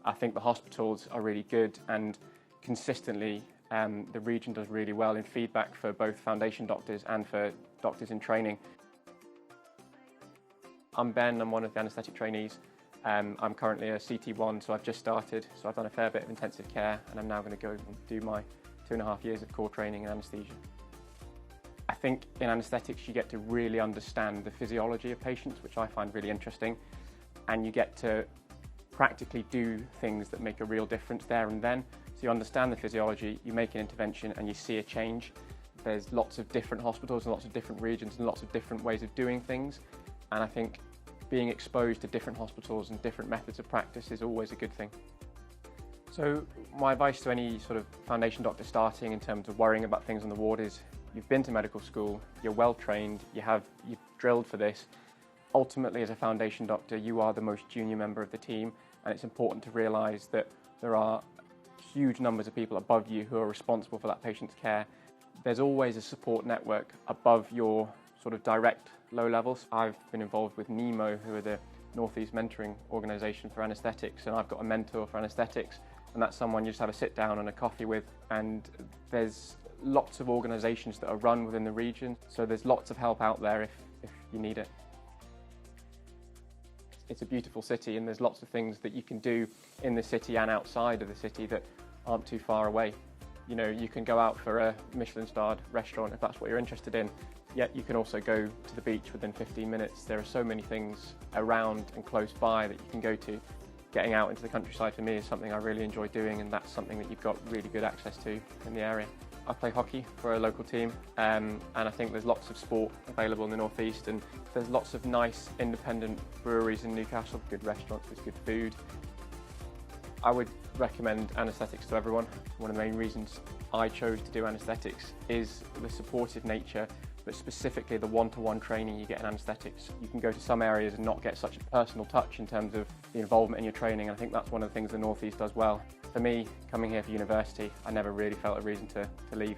I think the hospitals are really good, and consistently the region does really well in feedback for both foundation doctors and for doctors in training. I'm Ben, I'm one of the anaesthetic trainees. I'm currently a CT1, so I've just started, so I've done a fair bit of intensive care, and I'm now going to go and do my 2.5 years of core training in anaesthesia. I think in anaesthetics you get to really understand the physiology of patients, which I find really interesting, and you get to practically do things that make a real difference there and then. So you understand the physiology, you make an intervention and you see a change. There's lots of different hospitals and lots of different regions and lots of different ways of doing things, and I think being exposed to different hospitals and different methods of practice is always a good thing. So my advice to any sort of foundation doctor starting in terms of worrying about things on the ward is you've been to medical school, you're well trained, you've drilled for this. Ultimately, as a foundation doctor, you are the most junior member of the team, and it's important to realise that there are huge numbers of people above you who are responsible for that patient's care. There's always a support network above your sort of direct low levels. I've been involved with NEMO, who are the North East Mentoring Organisation for anaesthetics, and I've got a mentor for anaesthetics, and that's someone you just have a sit down and a coffee with. And there's lots of organisations that are run within the region, so there's lots of help out there if you need it. It's a beautiful city, and there's lots of things that you can do in the city and outside of the city that aren't too far away. You know, you can go out for a Michelin-starred restaurant if that's what you're interested in, yet you can also go to the beach within 15 minutes. There are so many things around and close by that you can go to. Getting out into the countryside for me is something I really enjoy doing, and that's something that you've got really good access to in the area. I play hockey for a local team, and I think there's lots of sport available in the North East, and there's lots of nice independent breweries in Newcastle, good restaurants with good food. I would recommend anaesthetics to everyone. One of the main reasons I chose to do anaesthetics is the supportive nature, but specifically the one-to-one training you get in anaesthetics. You can go to some areas and not get such a personal touch in terms of the involvement in your training, and I think that's one of the things the North East does well. For me, coming here for university, I never really felt a reason to leave.